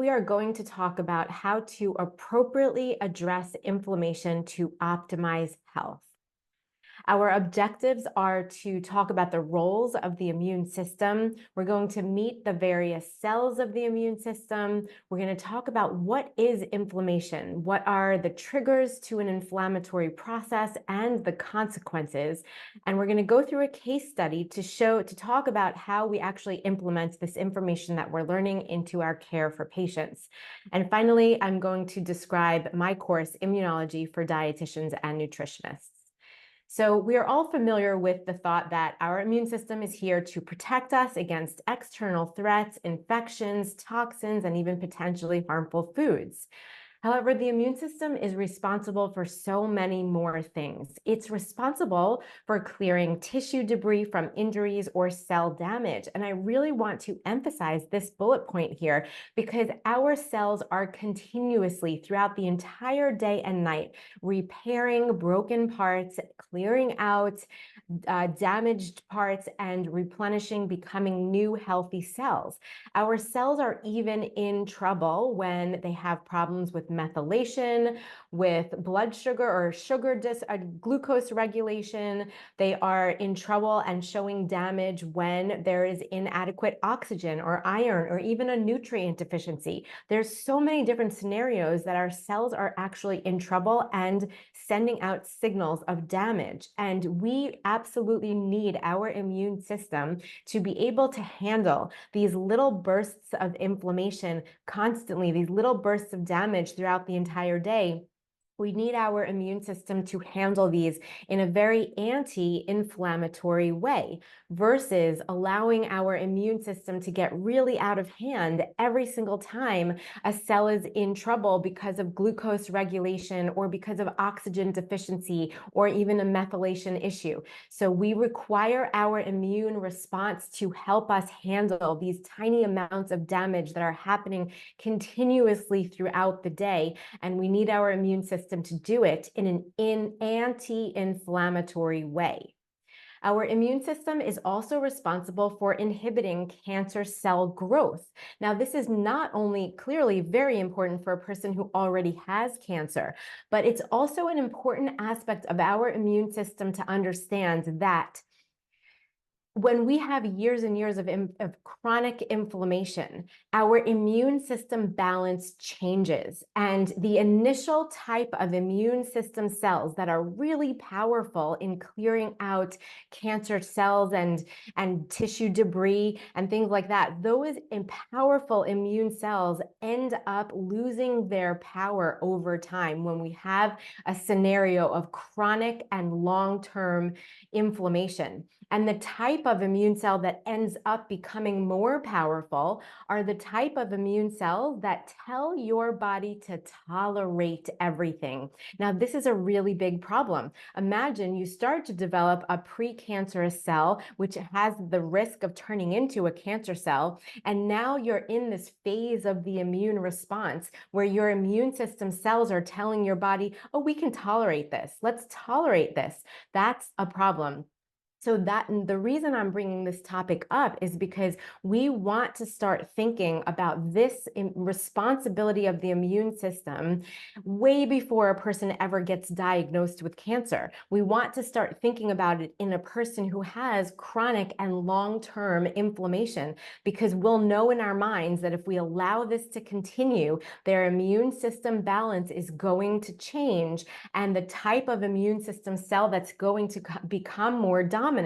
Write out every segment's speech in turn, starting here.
we are going to talk about how to appropriately address inflammation to optimize health. Our objectives are to talk about the roles of the immune system. We're going to meet the various cells of the immune system. We're going to talk about what is inflammation, what are the triggers to an inflammatory process and the consequences. And we're going to go through a case study to talk about how we actually implement this information that we're learning into our care for patients. And finally, I'm going to describe my course, Immunology for Dietitians and Nutritionists. So we are all familiar with the thought that our immune system is here to protect us against external threats, infections, toxins, and even potentially harmful foods. However, the immune system is responsible for so many more things. It's responsible for clearing tissue debris from injuries or cell damage. And I really want to emphasize this bullet point here because our cells are continuously throughout the entire day and night repairing broken parts, clearing out damaged parts, and replenishing, becoming new healthy cells. Our cells are even in trouble when they have problems with methylation, with blood sugar or glucose regulation. They are in trouble and showing damage when there is inadequate oxygen or iron or even a nutrient deficiency. There's so many different scenarios that our cells are actually in trouble and sending out signals of damage. And we absolutely need our immune system to be able to handle these little bursts of inflammation constantly, these little bursts of damage throughout the entire day. We need our immune system to handle these in a very anti-inflammatory way versus allowing our immune system to get really out of hand every single time a cell is in trouble because of glucose regulation or because of oxygen deficiency or even a methylation issue. So we require our immune response to help us handle these tiny amounts of damage that are happening continuously throughout the day, and we need our immune system to do it in an anti-inflammatory way. Our immune system is also responsible for inhibiting cancer cell growth. Now, this is not only clearly very important for a person who already has cancer, but it's also an important aspect of our immune system to understand that when we have years and years of chronic inflammation, our immune system balance changes. And the initial type of immune system cells that are really powerful in clearing out cancer cells and tissue debris and things like that, those powerful immune cells end up losing their power over time when we have a scenario of chronic and long-term inflammation. And the type of immune cell that ends up becoming more powerful are the type of immune cells that tell your body to tolerate everything. Now, this is a really big problem. Imagine you start to develop a precancerous cell, which has the risk of turning into a cancer cell. And now you're in this phase of the immune response where your immune system cells are telling your body, oh, we can tolerate this. Let's tolerate this. That's a problem. So the reason I'm bringing this topic up is because we want to start thinking about this responsibility of the immune system way before a person ever gets diagnosed with cancer. We want to start thinking about it in a person who has chronic and long-term inflammation, because we'll know in our minds that if we allow this to continue, their immune system balance is going to change, and the type of immune system cell that's going to become more dominant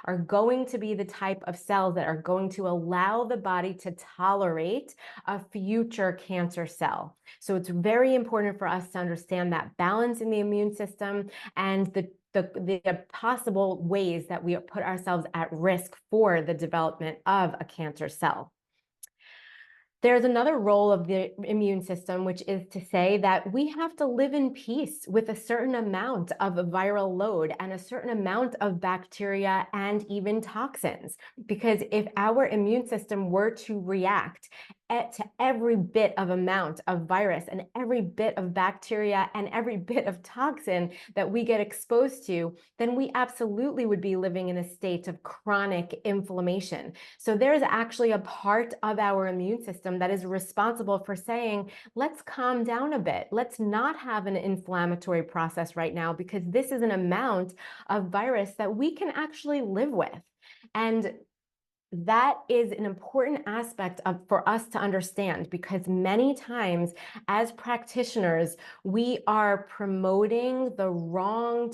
are going to be the type of cells that are going to allow the body to tolerate a future cancer cell. So it's very important for us to understand that balance in the immune system and the possible ways that we put ourselves at risk for the development of a cancer cell. There's another role of the immune system, which is to say that we have to live in peace with a certain amount of viral load and a certain amount of bacteria and even toxins. Because if our immune system were to react to every bit of amount of virus and every bit of bacteria and every bit of toxin that we get exposed to, then we absolutely would be living in a state of chronic inflammation. So there's actually a part of our immune system that is responsible for saying, let's calm down a bit. Let's not have an inflammatory process right now, because this is an amount of virus that we can actually live with. And that is an important aspect for us to understand, because many times as practitioners, we are promoting the wrong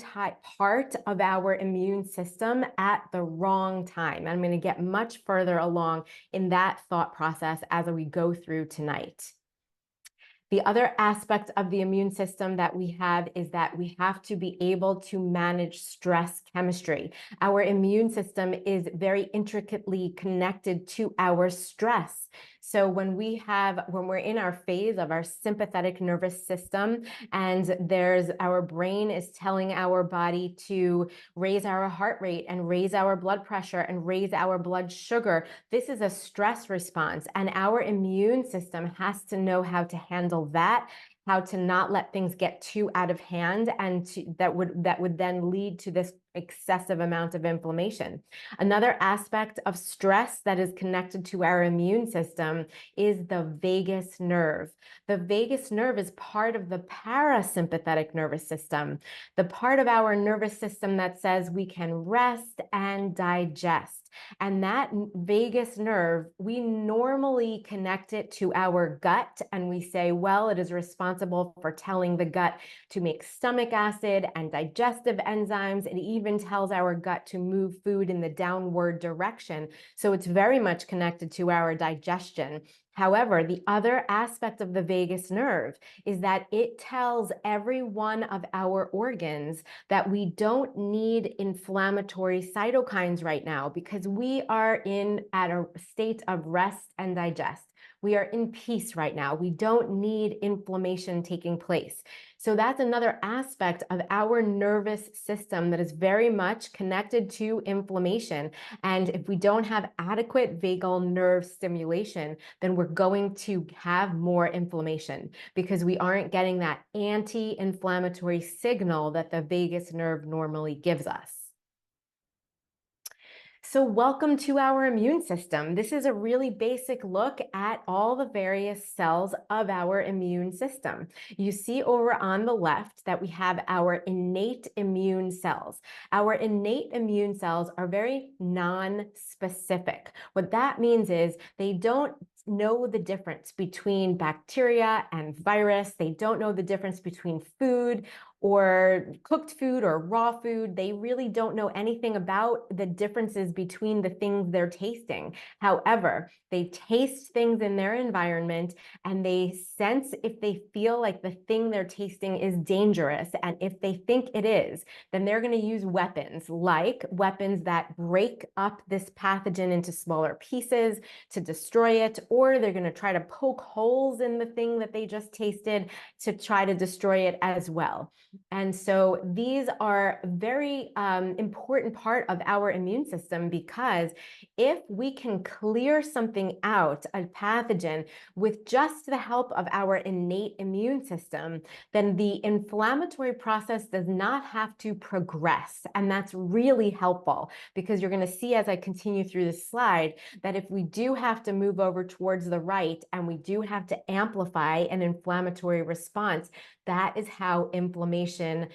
part of our immune system at the wrong time. And I'm going to get much further along in that thought process as we go through tonight. The other aspect of the immune system that we have is that we have to be able to manage stress chemistry. Our immune system is very intricately connected to our stress. So when we're in our phase of our sympathetic nervous system, and our brain is telling our body to raise our heart rate and raise our blood pressure and raise our blood sugar, this is a stress response, and our immune system has to know how to handle that, how to not let things get too out of hand, and that would then lead to this excessive amount of inflammation. Another aspect of stress that is connected to our immune system is the vagus nerve. The vagus nerve is part of the parasympathetic nervous system, the part of our nervous system that says we can rest and digest. And that vagus nerve, we normally connect it to our gut, and we say, well, it is responsible for telling the gut to make stomach acid and digestive enzymes. It even tells our gut to move food in the downward direction. So it's very much connected to our digestion. However, the other aspect of the vagus nerve is that it tells every one of our organs that we don't need inflammatory cytokines right now, because we are at a state of rest and digest. We are in peace right now. We don't need inflammation taking place. So that's another aspect of our nervous system that is very much connected to inflammation. And if we don't have adequate vagal nerve stimulation, then we're going to have more inflammation, because we aren't getting that anti-inflammatory signal that the vagus nerve normally gives us. So welcome to our immune system. This is a really basic look at all the various cells of our immune system. You see over on the left that we have our innate immune cells. Our innate immune cells are very non-specific. What that means is they don't know the difference between bacteria and virus. They don't know the difference between food or cooked food or raw food. They really don't know anything about the differences between the things they're tasting. However, they taste things in their environment, and they sense if they feel like the thing they're tasting is dangerous. And if they think it is, then they're going to use weapons, like weapons that break up this pathogen into smaller pieces to destroy it, or they're going to try to poke holes in the thing that they just tasted to try to destroy it as well. And so these are a very important part of our immune system, because if we can clear something out, a pathogen, with just the help of our innate immune system, then the inflammatory process does not have to progress. And that's really helpful, because you're going to see as I continue through this slide that if we do have to move over towards the right and we do have to amplify an inflammatory response, that is how inflammation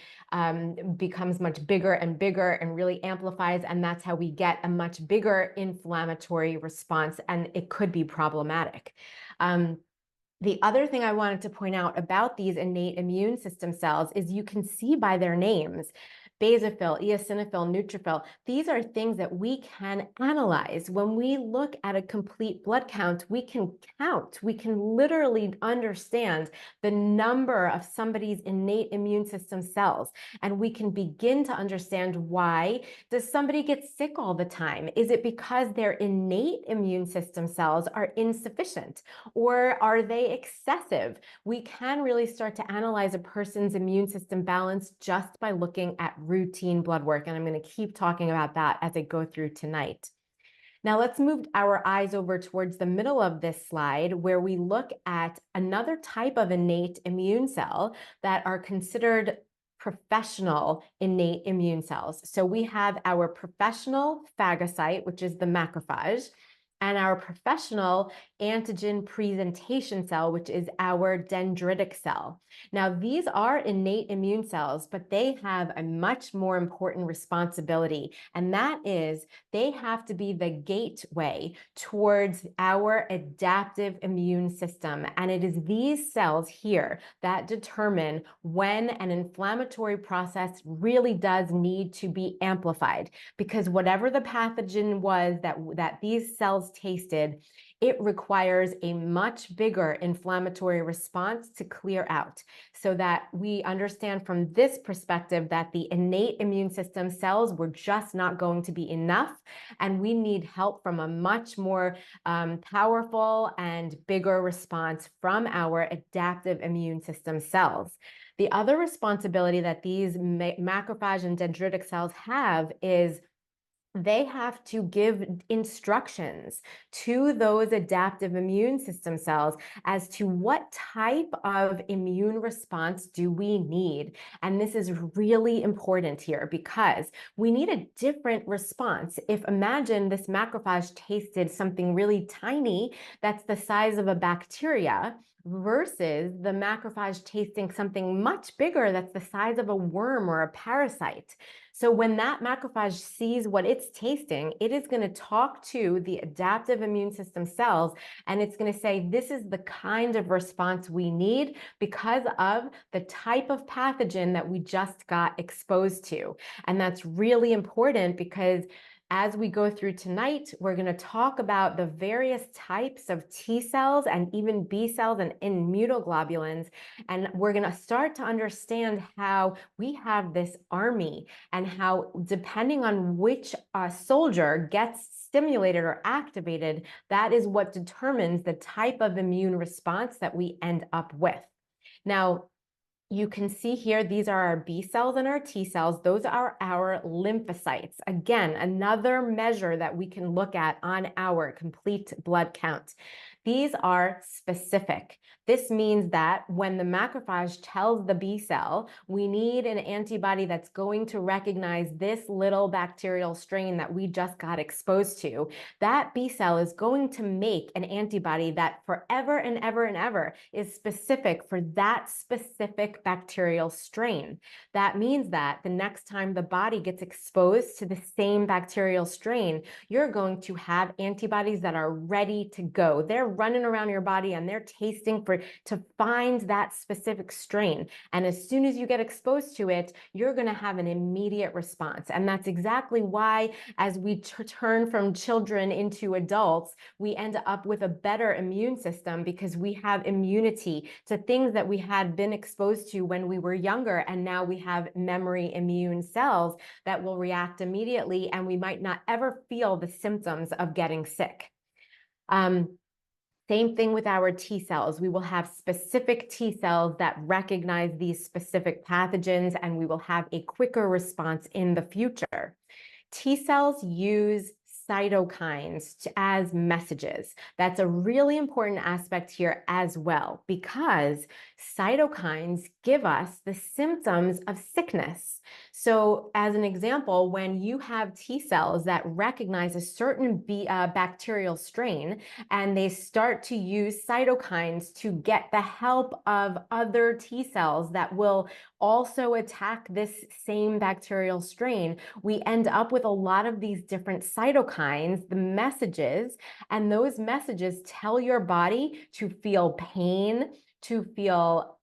becomes much bigger and bigger and really amplifies. And that's how we get a much bigger inflammatory response, and it could be problematic. The other thing I wanted to point out about these innate immune system cells is you can see by their names, basophil, eosinophil, neutrophil. These are things that we can analyze. When we look at a complete blood count, we can count. We can literally understand the number of somebody's innate immune system cells, and we can begin to understand why. Does somebody get sick all the time? Is it because their innate immune system cells are insufficient, or are they excessive? We can really start to analyze a person's immune system balance just by looking at routine blood work. And I'm going to keep talking about that as I go through tonight. Now let's move our eyes over towards the middle of this slide where we look at another type of innate immune cell that are considered professional innate immune cells. So we have our professional phagocyte, which is the macrophage, and our professional antigen presentation cell, which is our dendritic cell. Now, these are innate immune cells, but they have a much more important responsibility, and that is they have to be the gateway towards our adaptive immune system. And it is these cells here that determine when an inflammatory process really does need to be amplified, because whatever the pathogen was that these cells tasted, it requires a much bigger inflammatory response to clear out. So that we understand from this perspective that the innate immune system cells were just not going to be enough, and we need help from a much more powerful and bigger response from our adaptive immune system cells. The other responsibility that these macrophage and dendritic cells have is they have to give instructions to those adaptive immune system cells as to what type of immune response do we need. And this is really important here because we need a different response. If imagine this macrophage tasted something really tiny that's the size of a bacteria, versus the macrophage tasting something much bigger that's the size of a worm or a parasite. So when that macrophage sees what it's tasting, it is going to talk to the adaptive immune system cells, and it's going to say, this is the kind of response we need because of the type of pathogen that we just got exposed to. And that's really important because as we go through tonight, we're going to talk about the various types of T cells and even B cells and immunoglobulins. And we're going to start to understand how we have this army and how, depending on which soldier gets stimulated or activated, that is what determines the type of immune response that we end up with. Now, you can see here, these are our B cells and our T cells. Those are our lymphocytes. Again, another measure that we can look at on our complete blood count. These are specific. This means that when the macrophage tells the B cell, we need an antibody that's going to recognize this little bacterial strain that we just got exposed to, that B cell is going to make an antibody that forever and ever and ever is specific for that specific bacterial strain. That means that the next time the body gets exposed to the same bacterial strain, you're going to have antibodies that are ready to go. They're running around your body and they're tasting to find that specific strain. And as soon as you get exposed to it, you're going to have an immediate response. And that's exactly why, as we turn from children into adults, we end up with a better immune system because we have immunity to things that we had been exposed to when we were younger. And now we have memory immune cells that will react immediately, and we might not ever feel the symptoms of getting sick. Same thing with our T cells. We will have specific T cells that recognize these specific pathogens, and we will have a quicker response in the future. T cells use cytokines as messages. That's a really important aspect here as well, because cytokines give us the symptoms of sickness. So as an example, when you have T cells that recognize a certain bacterial strain and they start to use cytokines to get the help of other T cells that will also attack this same bacterial strain, we end up with a lot of these different cytokines, the messages, and those messages tell your body to feel pain, to feel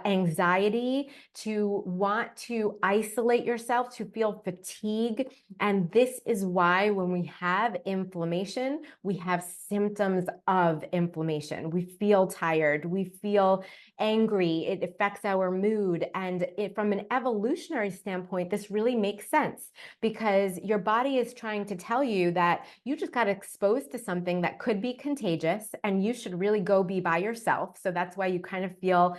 anxiety, to want to isolate yourself, to feel fatigue. And this is why when we have inflammation, we have symptoms of inflammation. We feel tired, we feel angry, it affects our mood. And from an evolutionary standpoint, this really makes sense because your body is trying to tell you that you just got exposed to something that could be contagious and you should really go be by yourself. So that's why you kind of feel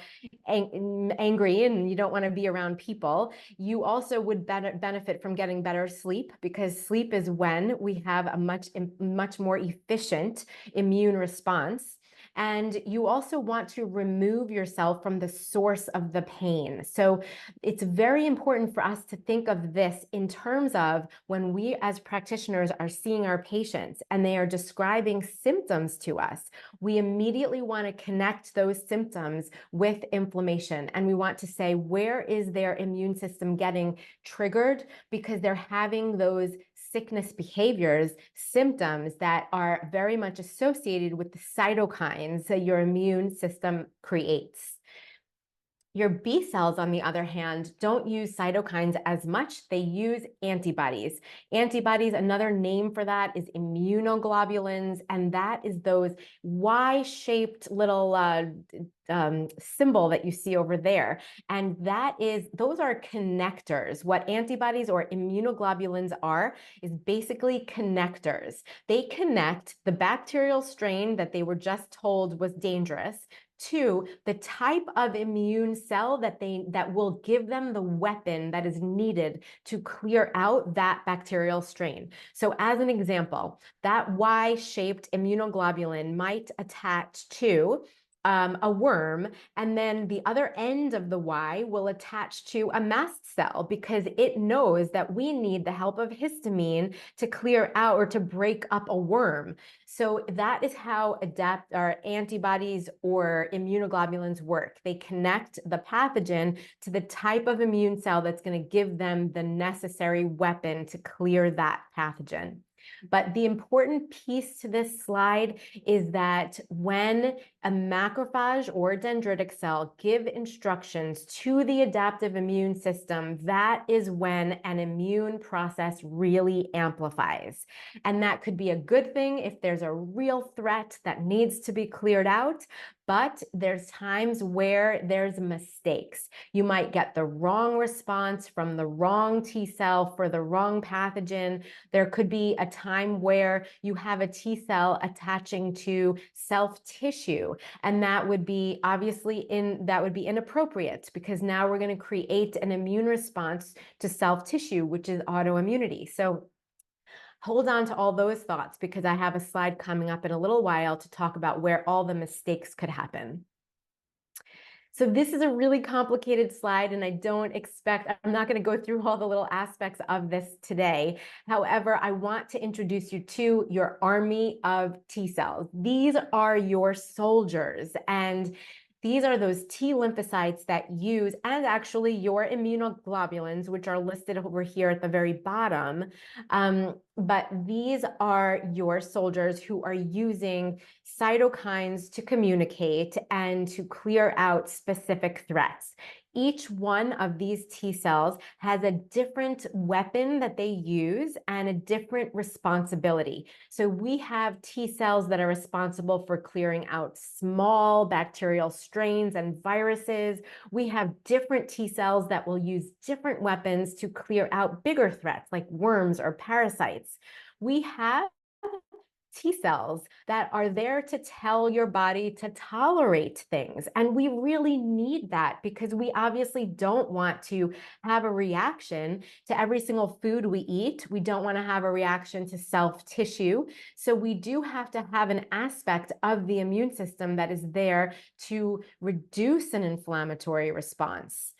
angry and you don't want to be around people. You also would benefit from getting better sleep, because sleep is when we have a much more efficient immune response. And you also want to remove yourself from the source of the pain. So it's very important for us to think of this in terms of when we as practitioners are seeing our patients and they are describing symptoms to us, we immediately want to connect those symptoms with inflammation. And we want to say, where is their immune system getting triggered? Because they're having those sickness behaviors, symptoms that are very much associated with the cytokines that your immune system creates. Your B cells, on the other hand, don't use cytokines as much. They use antibodies. Antibodies, another name for that is immunoglobulins, and that is those Y-shaped little symbol that you see over there. And those are connectors. What antibodies or immunoglobulins are is basically connectors. They connect the bacterial strain that they were just told was dangerous to the type of immune cell that will give them the weapon that is needed to clear out that bacterial strain. So as an example, that Y-shaped immunoglobulin might attach to a worm, and then the other end of the Y will attach to a mast cell, because it knows that we need the help of histamine to clear out or to break up a worm. So that is how antibodies or immunoglobulins work. They connect the pathogen to the type of immune cell that's going to give them the necessary weapon to clear that pathogen. But the important piece to this slide is that when a macrophage or a dendritic cell give instructions to the adaptive immune system, that is when an immune process really amplifies. And that could be a good thing if there's a real threat that needs to be cleared out, but there's times where there's mistakes. You might get the wrong response from the wrong T cell for the wrong pathogen. There could be a time where you have a T cell attaching to self-tissue, and that would be inappropriate, because now we're going to create an immune response to self-tissue, which is autoimmunity. So hold on to all those thoughts, because I have a slide coming up in a little while to talk about where all the mistakes could happen. So this is a really complicated slide, and I'm not going to go through all the little aspects of this today. However, I want to introduce you to your army of T cells. These are your soldiers, and these are those T lymphocytes that use, and actually your immunoglobulins, which are listed over here at the very bottom. But these are your soldiers who are using cytokines to communicate and to clear out specific threats. Each one of these T cells has a different weapon that they use and a different responsibility. So we have T cells that are responsible for clearing out small bacterial strains and viruses. We have different T cells that will use different weapons to clear out bigger threats like worms or parasites. We have T cells that are there to tell your body to tolerate things. And we really need that, because we obviously don't want to have a reaction to every single food we eat. We don't want to have a reaction to self-tissue. So we do have to have an aspect of the immune system that is there to reduce an inflammatory response.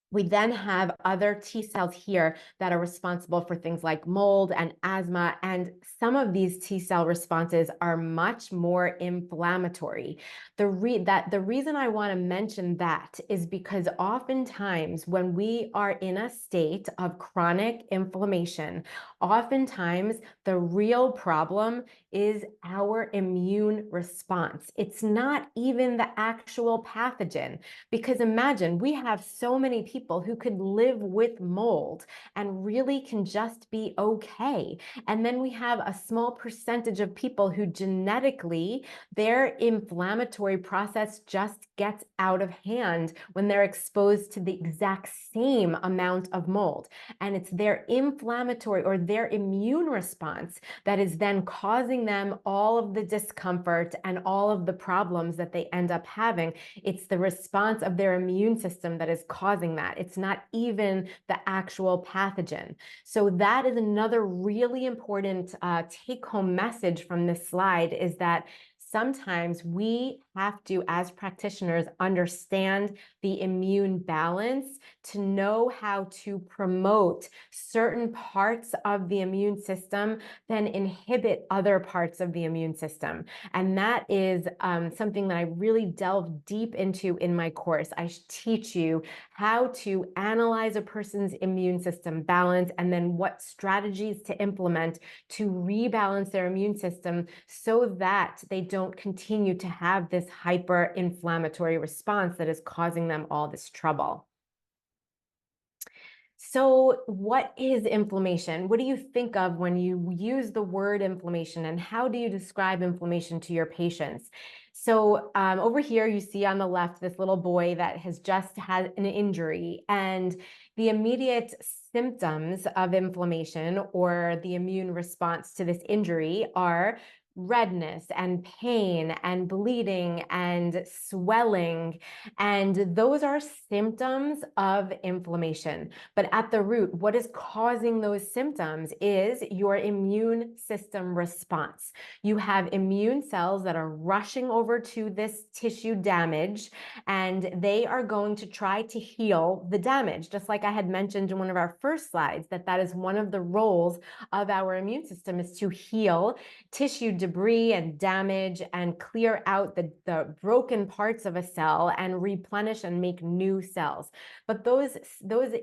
We then have other T cells here that are responsible for things like mold and asthma, and some of these T cell responses are much more inflammatory. The reason I want to mention that is because oftentimes when we are in a state of chronic inflammation, oftentimes the real problem is our immune response. It's not even the actual pathogen, because imagine we have so many people people who could live with mold and really can just be okay. And then we have a small percentage of people who genetically, their inflammatory process just gets out of hand when they're exposed to the exact same amount of mold. And it's their inflammatory or their immune response that is then causing them all of the discomfort and all of the problems that they end up having. It's the response of their immune system that is causing that. It's not even the actual pathogen. So that is another really important take-home message from this slide, is that sometimes we have to, as practitioners, understand the immune balance to know how to promote certain parts of the immune system, then inhibit other parts of the immune system. And that is something that I really delve deep into in my course. I teach you how to analyze a person's immune system balance and then what strategies to implement to rebalance their immune system so that they don't continue to have this hyper-inflammatory response that is causing them all this trouble. So what is inflammation? What do you think of when you use the word inflammation, and how do you describe inflammation to your patients? So over here, you see on the left, this little boy that has just had an injury, and the immediate symptoms of inflammation or the immune response to this injury are redness and pain and bleeding and swelling. And those are symptoms of inflammation. But at the root, what is causing those symptoms is your immune system response. You have immune cells that are rushing over to this tissue damage, and they are going to try to heal the damage. Just like I had mentioned in one of our first slides, that is one of the roles of our immune system, is to heal tissue debris and damage and clear out the broken parts of a cell and replenish and make new cells. But those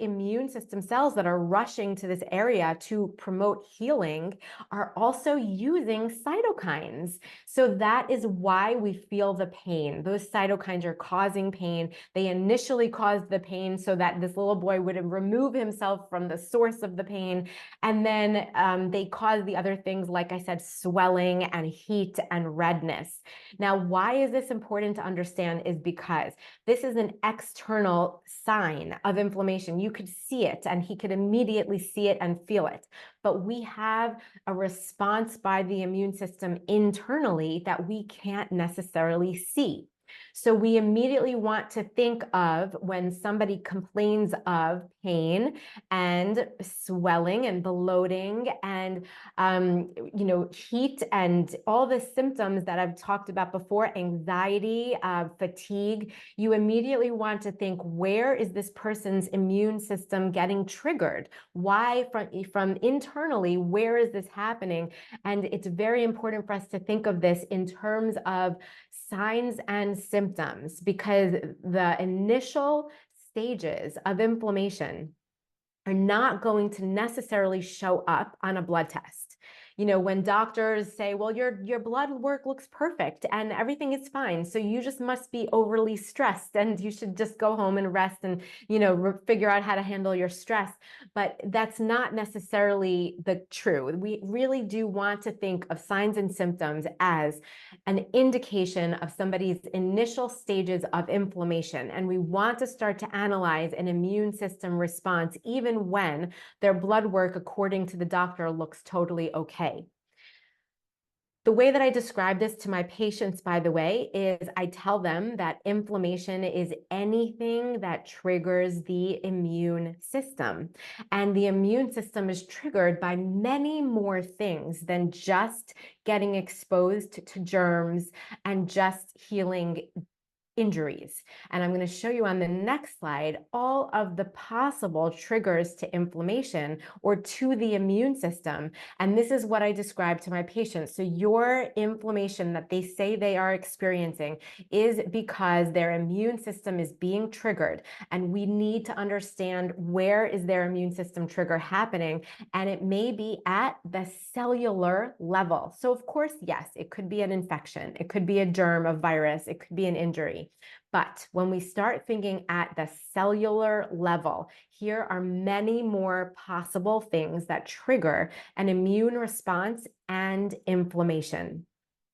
immune system cells that are rushing to this area to promote healing are also using cytokines. So that is why we feel the pain. Those cytokines are causing pain. They initially caused the pain so that this little boy would remove himself from the source of the pain. And then they cause the other things, like I said, swelling and heat and redness. Now, why is this important to understand? Is because this is an external sign of inflammation. You could see it, and he could immediately see it and feel it. But we have a response by the immune system internally that we can't necessarily see. So we immediately want to think of when somebody complains of pain and swelling and bloating and heat and all the symptoms that I've talked about before, anxiety, fatigue. You immediately want to think, where is this person's immune system getting triggered? Why from internally, where is this happening? And it's very important for us to think of this in terms of signs and symptoms, because the initial stages of inflammation are not going to necessarily show up on a blood test. You know, when doctors say, well, your blood work looks perfect and everything is fine, so you just must be overly stressed and you should just go home and rest and, figure out how to handle your stress. But that's not necessarily the truth. We really do want to think of signs and symptoms as an indication of somebody's initial stages of inflammation. And we want to start to analyze an immune system response, even when their blood work, according to the doctor, looks totally okay. The way that I describe this to my patients, by the way, is I tell them that inflammation is anything that triggers the immune system. And the immune system is triggered by many more things than just getting exposed to germs and just healing injuries. And I'm going to show you on the next slide all of the possible triggers to inflammation or to the immune system. And this is what I describe to my patients. So your inflammation that they say they are experiencing is because their immune system is being triggered. And we need to understand, where is their immune system trigger happening? And it may be at the cellular level. So of course, yes, it could be an infection. It could be a germ, a virus. It could be an injury. memory. But when we start thinking at the cellular level, here are many more possible things that trigger an immune response and inflammation.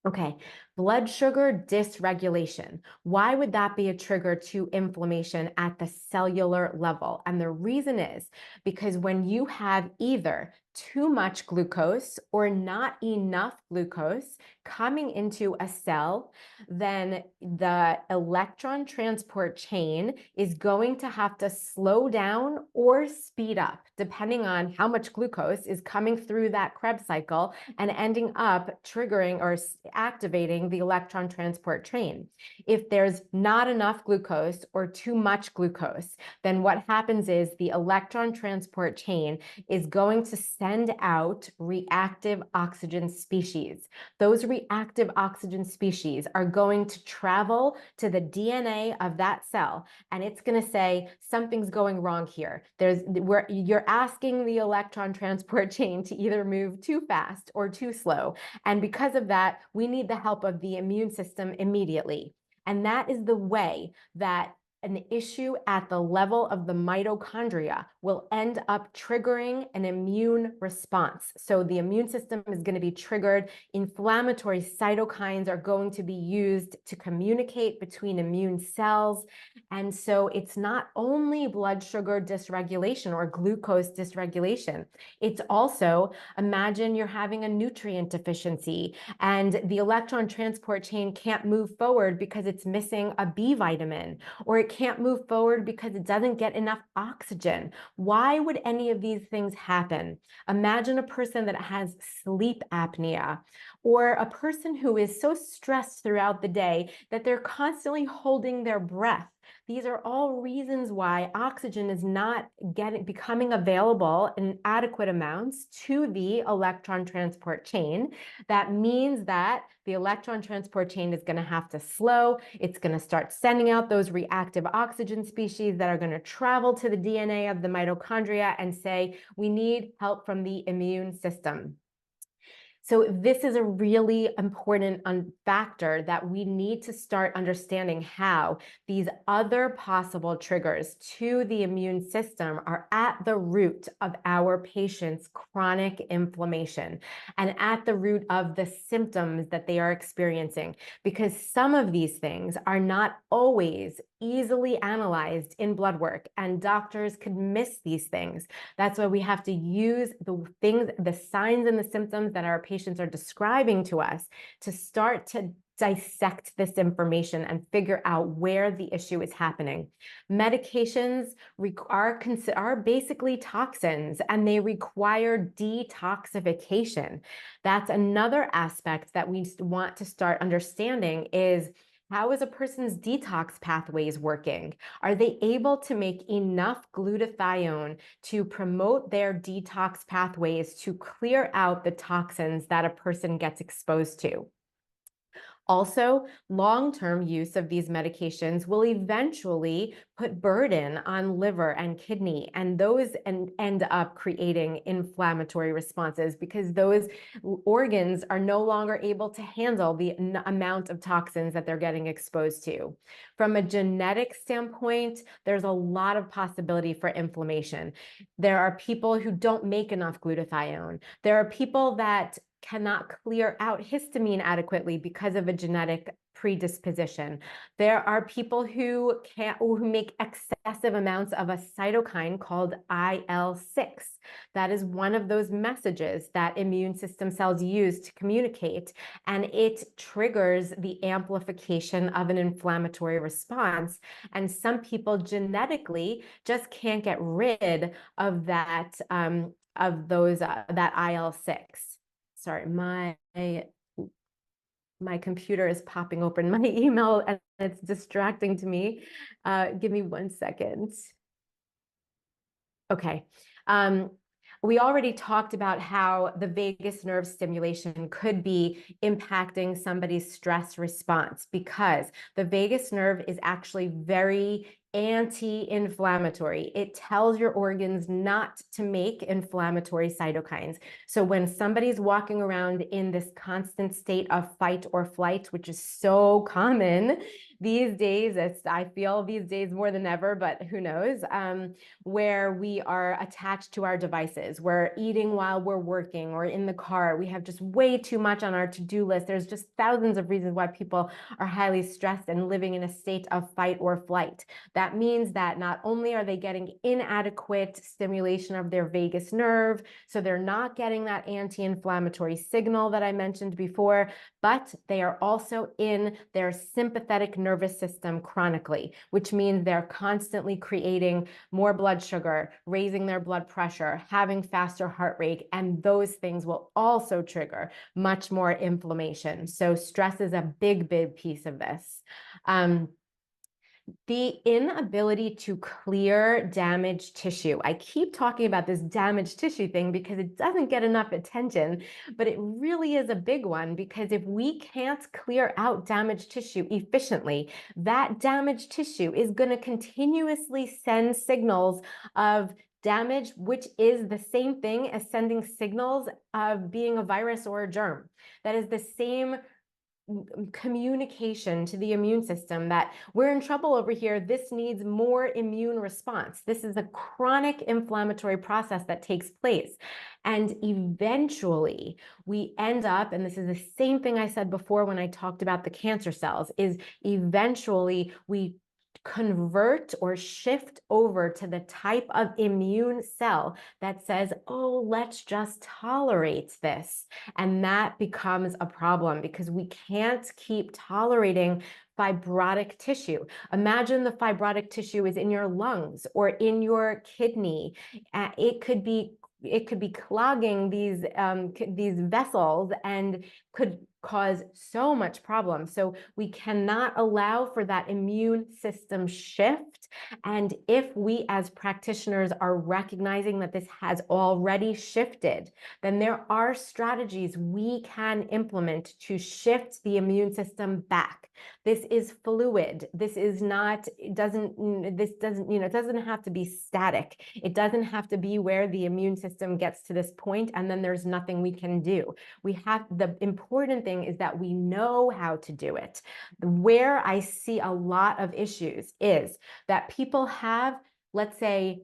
Okay, blood sugar dysregulation. Why would that be a trigger to inflammation at the cellular level? And the reason is because when you have either too much glucose or not enough glucose coming into a cell, then the electron transport chain is going to have to slow down or speed up, depending on how much glucose is coming through that Krebs cycle and ending up triggering or activating the electron transport chain. If there's not enough glucose or too much glucose, then what happens is the electron transport chain is going to send out reactive oxygen species. Those reactive oxygen species are going to travel to the DNA of that cell, and it's going to say something's going wrong here. You're asking the electron transport chain to either move too fast or too slow. And because of that, we need the help of the immune system immediately. And that is the way that an issue at the level of the mitochondria will end up triggering an immune response. So the immune system is going to be triggered. Inflammatory cytokines are going to be used to communicate between immune cells. And so it's not only blood sugar dysregulation or glucose dysregulation. It's also, imagine you're having a nutrient deficiency and the electron transport chain can't move forward because it's missing a B vitamin, or it can't move forward because it doesn't get enough oxygen. Why would any of these things happen? Imagine a person that has sleep apnea, or a person who is so stressed throughout the day that they're constantly holding their breath. These are all reasons why oxygen is not becoming available in adequate amounts to the electron transport chain. That means that the electron transport chain is going to have to slow. It's going to start sending out those reactive oxygen species that are going to travel to the DNA of the mitochondria and say, we need help from the immune system. So this is a really important factor that we need to start understanding how these other possible triggers to the immune system are at the root of our patient's chronic inflammation and at the root of the symptoms that they are experiencing, because some of these things are not always easily analyzed in blood work, and doctors could miss these things. That's why we have to use the signs and the symptoms that our patients are describing to us to start to dissect this information and figure out where the issue is happening. Medications are basically toxins, and they require detoxification. That's another aspect that we want to start understanding is, how is a person's detox pathways working? Are they able to make enough glutathione to promote their detox pathways to clear out the toxins that a person gets exposed to? Also, long-term use of these medications will eventually put burden on liver and kidney, and those end up creating inflammatory responses because those organs are no longer able to handle the amount of toxins that they're getting exposed to. From a genetic standpoint, there's a lot of possibility for inflammation. There are people who don't make enough glutathione. There are people that cannot clear out histamine adequately because of a genetic predisposition. There are people who make excessive amounts of a cytokine called IL-6. That is one of those messages that immune system cells use to communicate, and it triggers the amplification of an inflammatory response. And some people genetically just can't get rid of that that IL-6. Sorry, my computer is popping open my email and it's distracting to me. Give me 1 second. Okay. We already talked about how the vagus nerve stimulation could be impacting somebody's stress response, because the vagus nerve is actually very anti-inflammatory. It tells your organs not to make inflammatory cytokines. So when somebody's walking around in this constant state of fight or flight, which is so common these days, I feel these days more than ever, but who knows, where we are attached to our devices, we're eating while we're working or in the car, we have just way too much on our to-do list. There's just thousands of reasons why people are highly stressed and living in a state of fight or flight. That means that not only are they getting inadequate stimulation of their vagus nerve, so they're not getting that anti-inflammatory signal that I mentioned before, but they are also in their sympathetic nervous system chronically, which means they're constantly creating more blood sugar, raising their blood pressure, having faster heart rate, and those things will also trigger much more inflammation. So stress is a big, big piece of this. The inability to clear damaged tissue. I keep talking about this damaged tissue thing because it doesn't get enough attention, but it really is a big one, because if we can't clear out damaged tissue efficiently, that damaged tissue is going to continuously send signals of damage, which is the same thing as sending signals of being a virus or a germ. That is the same communication to the immune system that we're in trouble over here. This needs more immune response. This is a chronic inflammatory process that takes place. And eventually we end up, and this is the same thing I said before when I talked about the cancer cells, is eventually we convert or shift over to the type of immune cell that says, oh, let's just tolerate this. And that becomes a problem because we can't keep tolerating fibrotic tissue. Imagine the fibrotic tissue is in your lungs or in your kidney. It could be clogging these vessels and could cause so much problem. So we cannot allow for that immune system shift. And if we as practitioners are recognizing that this has already shifted, then there are strategies we can implement to shift the immune system back. This is fluid. This is not, it doesn't have to be static. It doesn't have to be where the immune system gets to this point and then there's nothing we can do. The important thing is that we know how to do it. Where I see a lot of issues is that people have, let's say,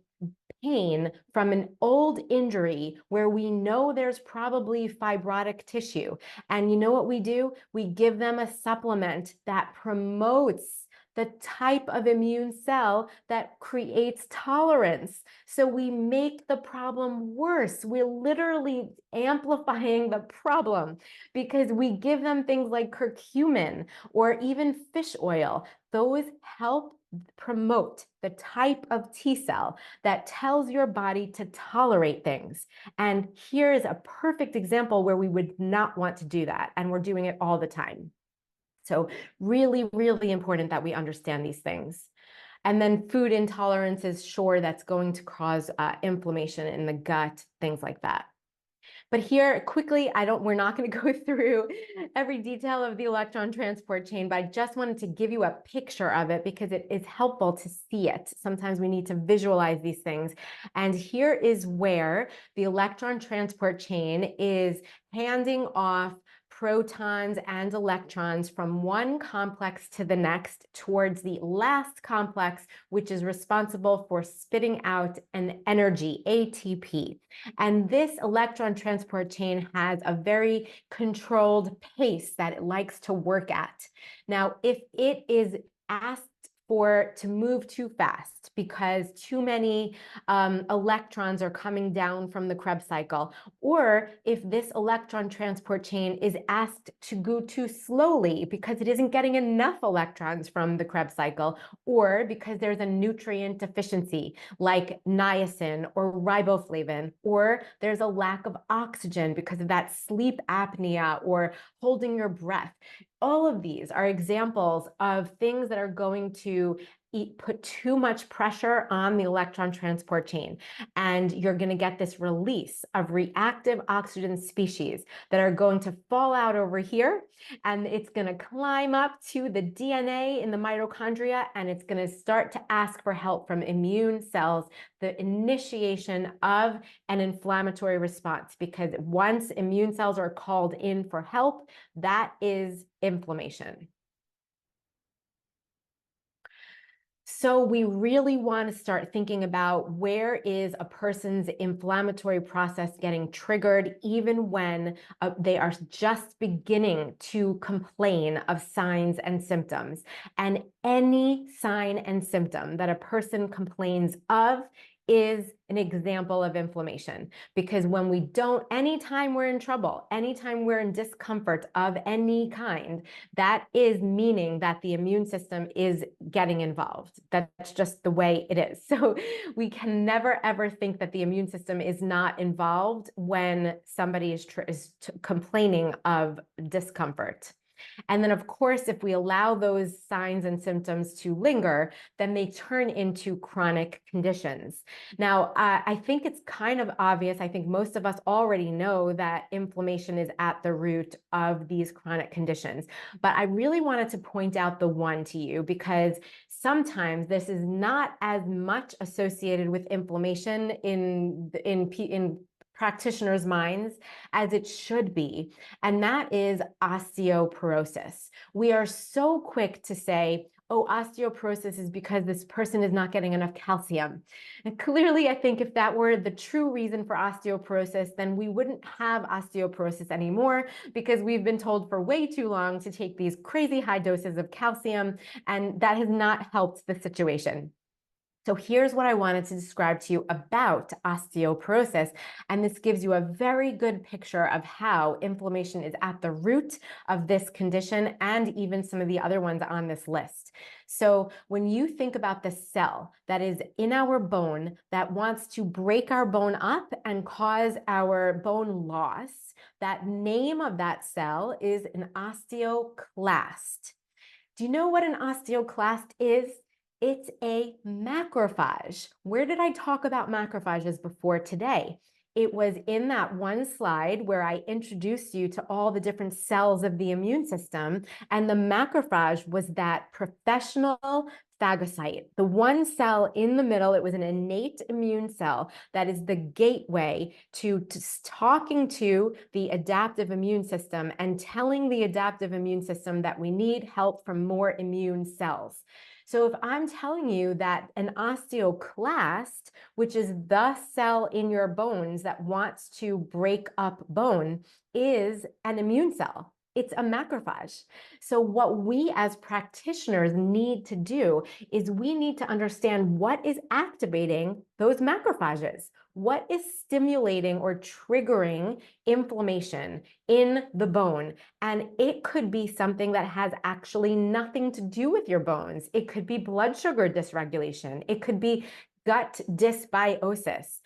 pain from an old injury where we know there's probably fibrotic tissue. And you know what we do? We give them a supplement that promotes the type of immune cell that creates tolerance. So we make the problem worse. We're literally amplifying the problem because we give them things like curcumin or even fish oil. Those help promote the type of T cell that tells your body to tolerate things. And here is a perfect example where we would not want to do that, and we're doing it all the time. So really, really important that we understand these things. And then food intolerances, sure, that's going to cause inflammation in the gut, things like that. But here, quickly, we're not going to go through every detail of the electron transport chain, but I just wanted to give you a picture of it because it is helpful to see it. Sometimes we need to visualize these things. And here is where the electron transport chain is handing off protons and electrons from one complex to the next towards the last complex, which is responsible for spitting out an energy, ATP. And this electron transport chain has a very controlled pace that it likes to work at. Now, if it is asked to move too fast because too many electrons are coming down from the Krebs cycle, or if this electron transport chain is asked to go too slowly because it isn't getting enough electrons from the Krebs cycle, or because there's a nutrient deficiency like niacin or riboflavin, or there's a lack of oxygen because of that sleep apnea or holding your breath. All of these are examples of things that are going to put too much pressure on the electron transport chain, and you're going to get this release of reactive oxygen species that are going to fall out over here, and it's going to climb up to the DNA in the mitochondria, and it's going to start to ask for help from immune cells, the initiation of an inflammatory response, because once immune cells are called in for help, that is inflammation. So we really want to start thinking about where is a person's inflammatory process getting triggered, even when they are just beginning to complain of signs and symptoms. And any sign and symptom that a person complains of is an example of inflammation. Because when we don't, anytime we're in trouble, anytime we're in discomfort of any kind, that is meaning that the immune system is getting involved. That's just the way it is. So we can never, ever think that the immune system is not involved when somebody is complaining of discomfort. And then, of course, if we allow those signs and symptoms to linger, then they turn into chronic conditions. Now, I think it's kind of obvious. I think most of us already know that inflammation is at the root of these chronic conditions. But I really wanted to point out the one to you, because sometimes this is not as much associated with inflammation in practitioners' minds as it should be, and that is osteoporosis. We are so quick to say, oh, osteoporosis is because this person is not getting enough calcium. And clearly, I think if that were the true reason for osteoporosis, then we wouldn't have osteoporosis anymore, because we've been told for way too long to take these crazy high doses of calcium, and that has not helped the situation. So here's what I wanted to describe to you about osteoporosis, and this gives you a very good picture of how inflammation is at the root of this condition and even some of the other ones on this list. So when you think about the cell that is in our bone that wants to break our bone up and cause our bone loss, that name of that cell is an osteoclast. Do you know what an osteoclast is? It's a macrophage. Where did I talk about macrophages before today? It was in that one slide where I introduced you to all the different cells of the immune system, and the macrophage was that professional phagocyte, the one cell in the middle. It was an innate immune cell that is the gateway to talking to the adaptive immune system and telling the adaptive immune system that we need help from more immune cells. So if I'm telling you that an osteoclast, which is the cell in your bones that wants to break up bone, is an immune cell, it's a macrophage. So what we as practitioners need to do is we need to understand what is activating those macrophages. What is stimulating or triggering inflammation in the bone? And it could be something that has actually nothing to do with your bones. It could be blood sugar dysregulation. It could be gut dysbiosis.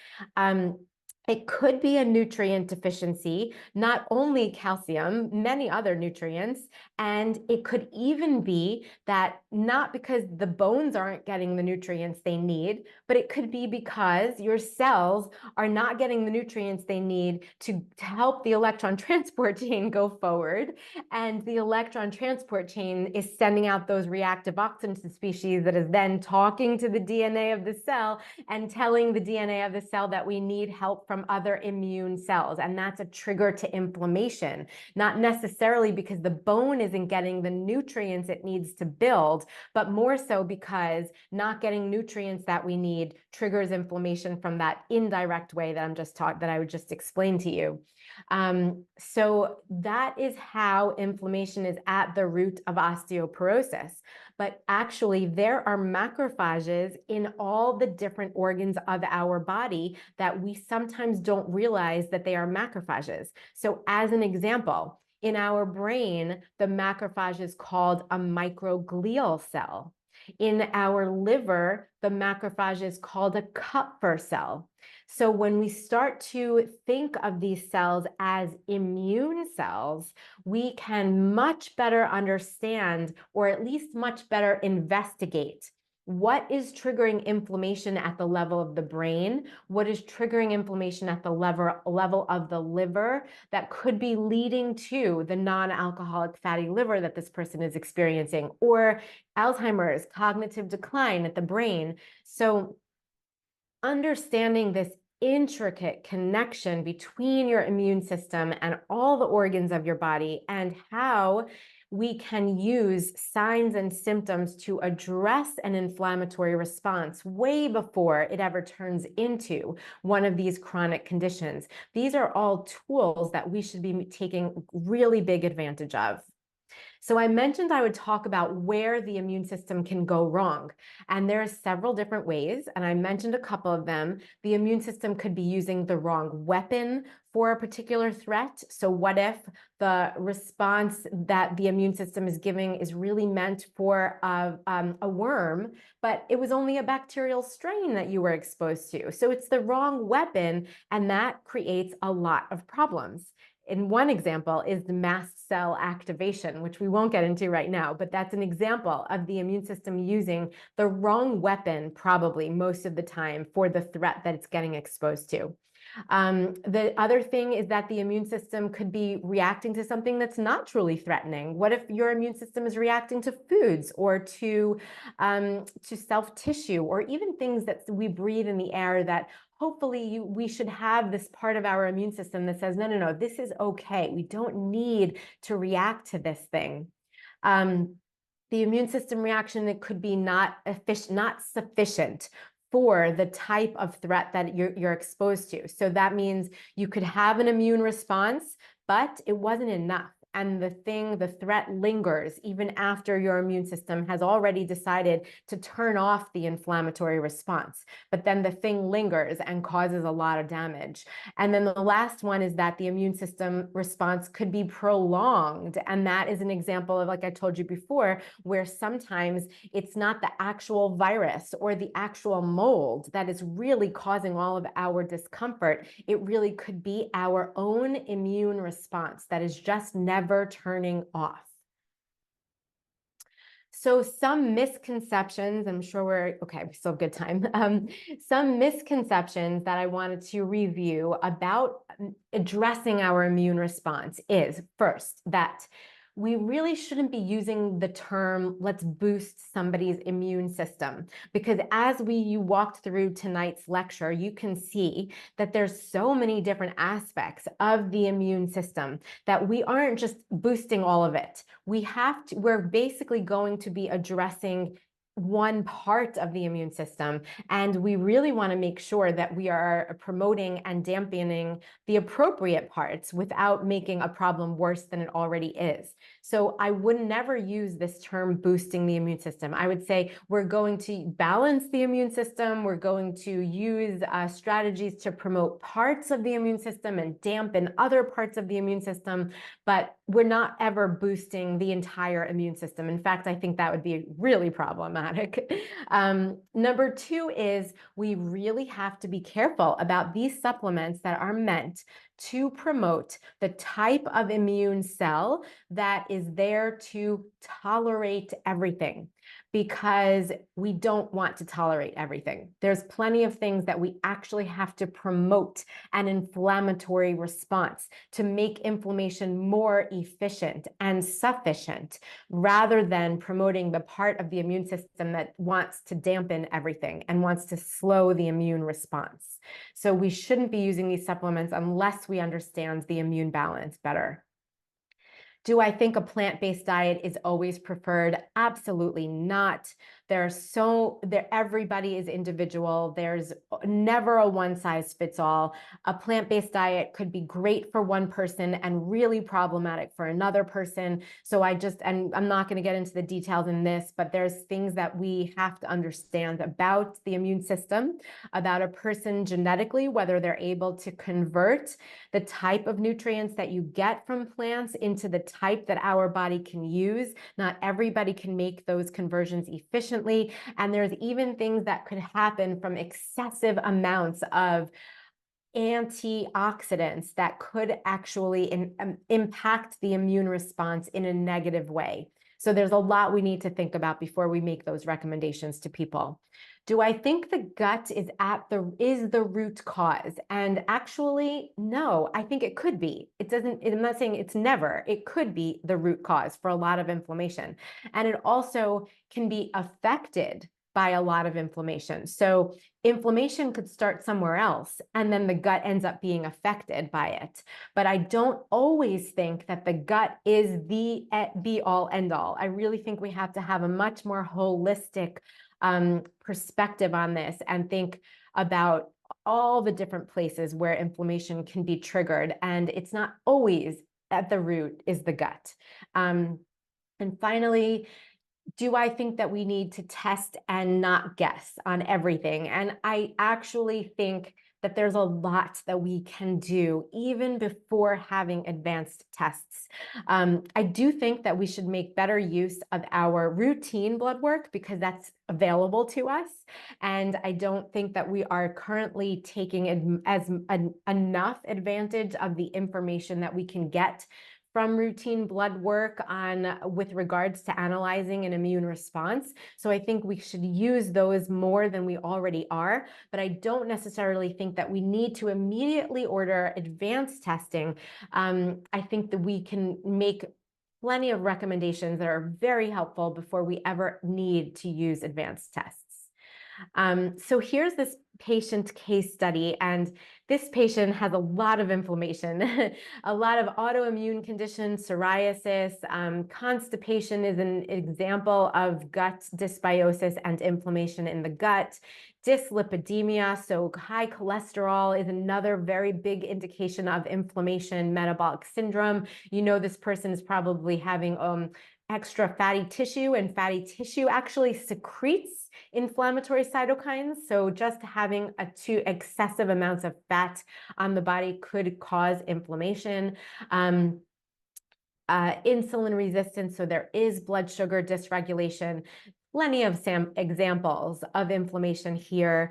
It could be a nutrient deficiency, not only calcium, many other nutrients. And it could even be that not because the bones aren't getting the nutrients they need, but it could be because your cells are not getting the nutrients they need to help the electron transport chain go forward. And the electron transport chain is sending out those reactive oxygen species that is then talking to the DNA of the cell and telling the DNA of the cell that we need help from other immune cells. And that's a trigger to inflammation, not necessarily because the bone isn't getting the nutrients it needs to build, but more so because not getting nutrients that we need triggers inflammation from that indirect way that I would just explain to you. So that is how inflammation is at the root of osteoporosis. But actually, there are macrophages in all the different organs of our body that we sometimes don't realize that they are macrophages. So as an example, in our brain, the macrophage is called a microglial cell. In our liver, the macrophage is called a Kupffer cell. So when we start to think of these cells as immune cells, we can much better understand, or at least much better investigate, What is triggering inflammation at the level of the brain? What is triggering inflammation at the level of the liver that could be leading to the non-alcoholic fatty liver that this person is experiencing, or Alzheimer's, cognitive decline at the brain? So understanding this intricate connection between your immune system and all the organs of your body, and how we can use signs and symptoms to address an inflammatory response way before it ever turns into one of these chronic conditions. These are all tools that we should be taking really big advantage of. So I mentioned I would talk about where the immune system can go wrong. And there are several different ways, and I mentioned a couple of them. The immune system could be using the wrong weapon for a particular threat. So what if the response that the immune system is giving is really meant for a worm, but it was only a bacterial strain that you were exposed to? So it's the wrong weapon, and that creates a lot of problems. And one example is the mast cell activation, which we won't get into right now, but that's an example of the immune system using the wrong weapon, probably most of the time, for the threat that it's getting exposed to. The other thing is that the immune system could be reacting to something that's not truly threatening. What if your immune system is reacting to foods, or to self-tissue, or even things that we breathe in the air that hopefully we should have this part of our immune system that says, no, no, no, this is okay. We don't need to react to this thing. The immune system reaction, it could be not sufficient for the type of threat that you're exposed to. So that means you could have an immune response, but it wasn't enough. And the threat lingers even after your immune system has already decided to turn off the inflammatory response. But then the thing lingers and causes a lot of damage. And then the last one is that the immune system response could be prolonged. And that is an example of, like I told you before, where sometimes it's not the actual virus or the actual mold that is really causing all of our discomfort. It really could be our own immune response that is just never turning off. So some misconceptions, I'm sure we still have good time. Some misconceptions that I wanted to review about addressing our immune response is, first, that we really shouldn't be using the term, let's boost somebody's immune system, because as you walked through tonight's lecture, you can see that there's so many different aspects of the immune system that we aren't just boosting all of it. We're basically going to be addressing one part of the immune system, and we really want to make sure that we are promoting and dampening the appropriate parts without making a problem worse than it already is. So I would never use this term boosting the immune system. I would say we're going to balance the immune system. We're going to use strategies to promote parts of the immune system and dampen other parts of the immune system, but we're not ever boosting the entire immune system. In fact, I think that would be really problematic. Number two is we really have to be careful about these supplements that are meant to promote the type of immune cell that is there to tolerate everything, because we don't want to tolerate everything. There's plenty of things that we actually have to promote an inflammatory response to make inflammation more efficient and sufficient, rather than promoting the part of the immune system that wants to dampen everything and wants to slow the immune response. So we shouldn't be using these supplements unless we understand the immune balance better. Do I think a plant-based diet is always preferred? Absolutely not. Everybody is individual. There's never a one-size-fits-all. A plant-based diet could be great for one person and really problematic for another person. So and I'm not going to get into the details in this, but there's things that we have to understand about the immune system, about a person genetically, whether they're able to convert the type of nutrients that you get from plants into the type that our body can use. Not everybody can make those conversions efficiently. And there's even things that could happen from excessive amounts of antioxidants that could actually impact the immune response in a negative way. So there's a lot we need to think about before we make those recommendations to people. Do I think the gut is the root cause? And actually, no, I think it could be. I'm not saying it's never, it could be the root cause for a lot of inflammation. And it also can be affected by a lot of inflammation. So inflammation could start somewhere else, and then the gut ends up being affected by it. But I don't always think that the gut is the be all end all. I really think we have to have a much more holistic perspective on this and think about all the different places where inflammation can be triggered. And it's not always at the root is the gut. And finally, do I think that we need to test and not guess on everything? And I actually think that there's a lot that we can do even before having advanced tests. I do think that we should make better use of our routine blood work because that's available to us. And I don't think that we are currently taking enough advantage of the information that we can get from routine blood work with regards to analyzing an immune response. So I think we should use those more than we already are, but I don't necessarily think that we need to immediately order advanced testing. I think that we can make plenty of recommendations that are very helpful before we ever need to use advanced tests. So here's this patient case study, and this patient has a lot of inflammation, a lot of autoimmune conditions, psoriasis, constipation is an example of gut dysbiosis and inflammation in the gut. Dyslipidemia, so high cholesterol, is another very big indication of inflammation, metabolic syndrome. You know, this person is probably having extra fatty tissue, and fatty tissue actually secretes inflammatory cytokines. So just having too excessive amounts of fat on the body could cause inflammation. Insulin resistance, so there is blood sugar dysregulation. Plenty of examples of inflammation here.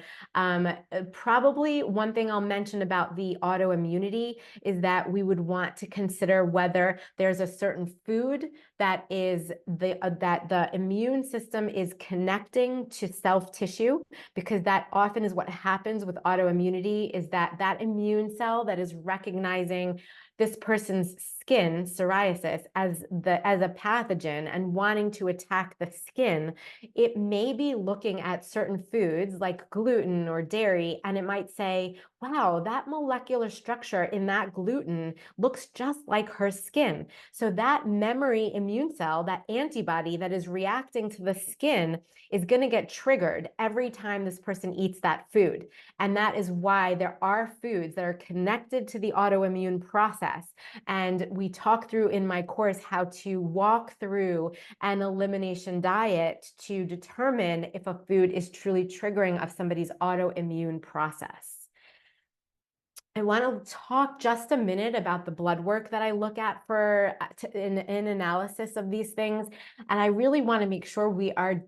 Probably one thing I'll mention about the autoimmunity is that we would want to consider whether there's a certain food that the immune system is connecting to self-tissue, because that often is what happens with autoimmunity, is that immune cell that is recognizing this person's skin, psoriasis, as a pathogen and wanting to attack the skin, it may be looking at certain foods like gluten or dairy, and it might say, wow, that molecular structure in that gluten looks just like her skin. So that memory immune cell, that antibody that is reacting to the skin, is going to get triggered every time this person eats that food. And that is why there are foods that are connected to the autoimmune process. And we talk through in my course how to walk through an elimination diet to determine if a food is truly triggering of somebody's autoimmune process. I want to talk just a minute about the blood work that I look at in analysis of these things. And I really want to make sure we are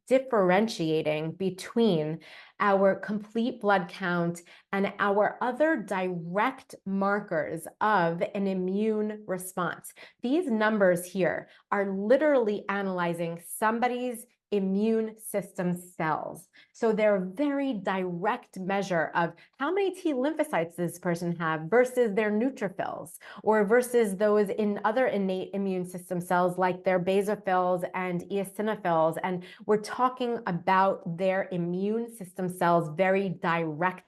differentiating between our complete blood count and our other direct markers of an immune response. These numbers here are literally analyzing somebody's immune system cells. So they're a very direct measure of how many T lymphocytes this person have versus their neutrophils, or versus those in other innate immune system cells like their basophils and eosinophils. And we're talking about their immune system cells very directly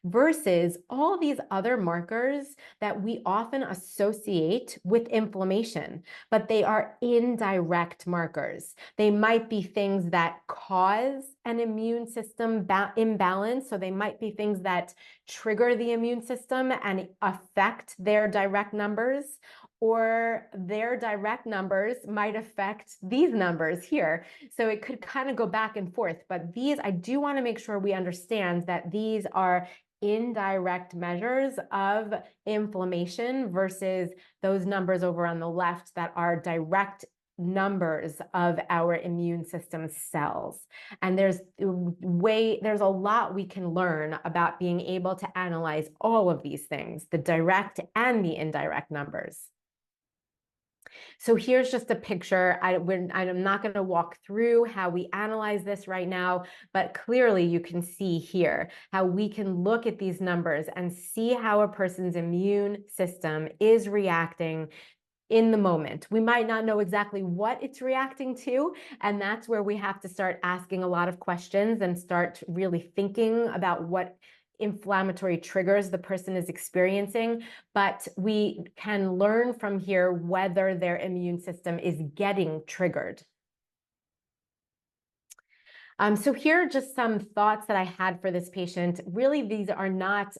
versus all these other markers that we often associate with inflammation, but they are indirect markers. They might be things that cause an immune system imbalance. So they might be things that trigger the immune system and affect their direct numbers, or their direct numbers might affect these numbers here. So it could kind of go back and forth. But these, I do want to make sure we understand that these are indirect measures of inflammation versus those numbers over on the left that are direct numbers of our immune system cells. And there's a lot we can learn about being able to analyze all of these things, the direct and the indirect numbers. So here's just a picture. I'm not going to walk through how we analyze this right now, but clearly you can see here how we can look at these numbers and see how a person's immune system is reacting in the moment. We might not know exactly what it's reacting to, and that's where we have to start asking a lot of questions and start really thinking about what inflammatory triggers the person is experiencing. But we can learn from here whether their immune system is getting triggered. So here are just some thoughts that I had for this patient. Really, these are not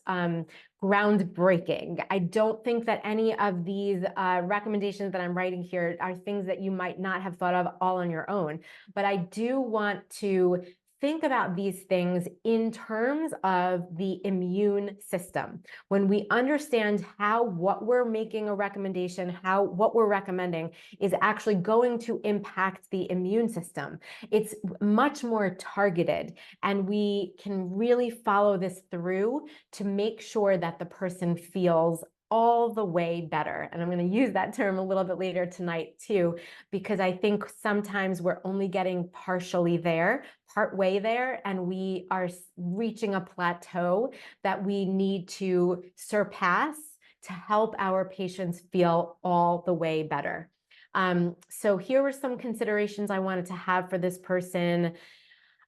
groundbreaking. I don't think that any of these recommendations that I'm writing here are things that you might not have thought of all on your own. But I do want to think about these things in terms of the immune system. When we understand how what we're making a recommendation, how what we're recommending is actually going to impact the immune system, it's much more targeted, and we can really follow this through to make sure that the person feels all the way better. And I'm going to use that term a little bit later tonight too, because I think sometimes we're only getting partially there, part way there, and we are reaching a plateau that we need to surpass to help our patients feel all the way better. So here were some considerations I wanted to have for this person.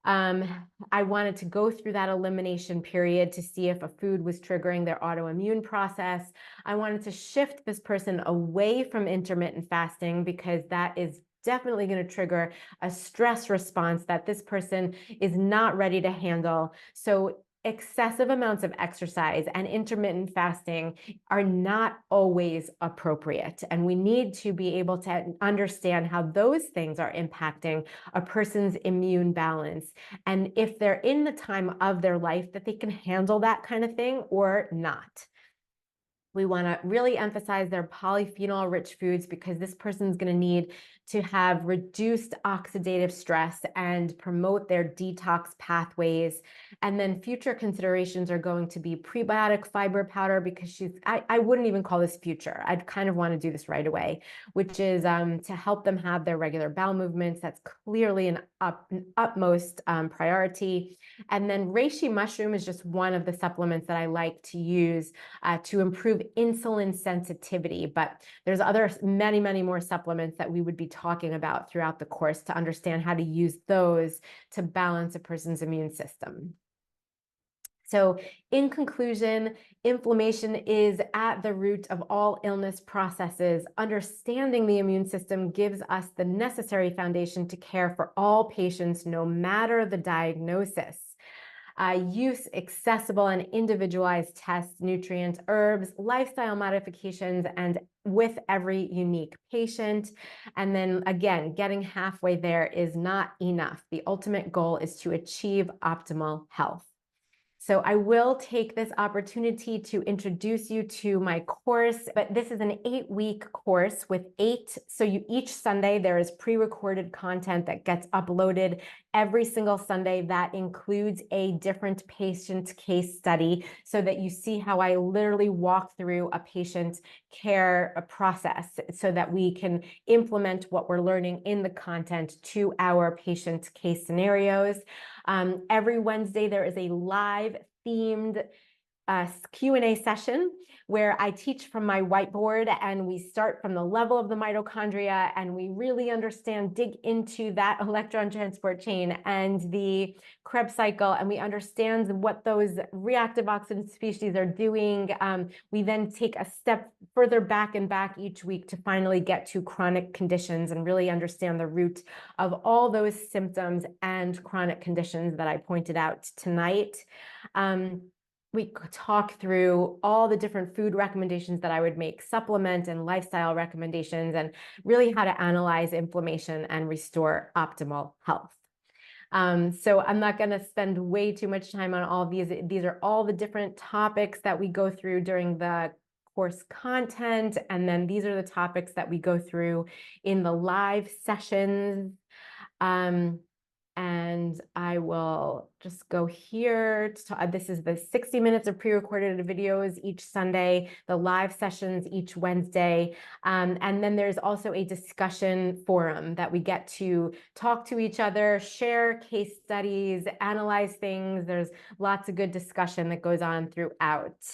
I wanted to go through that elimination period to see if a food was triggering their autoimmune process. I wanted to shift this person away from intermittent fasting because that is definitely going to trigger a stress response that this person is not ready to handle. So excessive amounts of exercise and intermittent fasting are not always appropriate. And we need to be able to understand how those things are impacting a person's immune balance, and if they're in the time of their life that they can handle that kind of thing or not. We want to really emphasize their polyphenol-rich foods because this person's going to need to have reduced oxidative stress and promote their detox pathways. And then future considerations are going to be prebiotic fiber powder, because I wouldn't even call this future. I'd kind of want to do this right away, which is to help them have their regular bowel movements. That's clearly an utmost priority. And then reishi mushroom is just one of the supplements that I like to use to improve insulin sensitivity. But there's many, many more supplements that we would be talking about throughout the course to understand how to use those to balance a person's immune system. So in conclusion, inflammation is at the root of all illness processes. Understanding the immune system gives us the necessary foundation to care for all patients, no matter the diagnosis. Use accessible and individualized tests, nutrients, herbs, lifestyle modifications, and with every unique patient. And then again, getting halfway there is not enough. The ultimate goal is to achieve optimal health. So I will take this opportunity to introduce you to my course, but this is an 8-week course with each Sunday there is pre-recorded content that gets uploaded every single Sunday that includes a different patient case study, so that you see how I literally walk through a patient care process so that we can implement what we're learning in the content to our patient case scenarios. Every Wednesday, there is a live themed Q&A session where I teach from my whiteboard, and we start from the level of the mitochondria, and we really dig into that electron transport chain and the Krebs cycle, and we understand what those reactive oxidant species are doing. We then take a step further back each week to finally get to chronic conditions and really understand the root of all those symptoms and chronic conditions that I pointed out tonight. We talk through all the different food recommendations that I would make, supplement and lifestyle recommendations, and really how to analyze inflammation and restore optimal health. So I'm not going to spend way too much time on all of these. These are all the different topics that we go through during the course content, and then these are the topics that we go through in the live sessions. And I will just go here to this is the 60 minutes of pre-recorded videos each Sunday, the live sessions each Wednesday. And then there's also a discussion forum that we get to talk to each other, share case studies, analyze things. There's lots of good discussion that goes on throughout.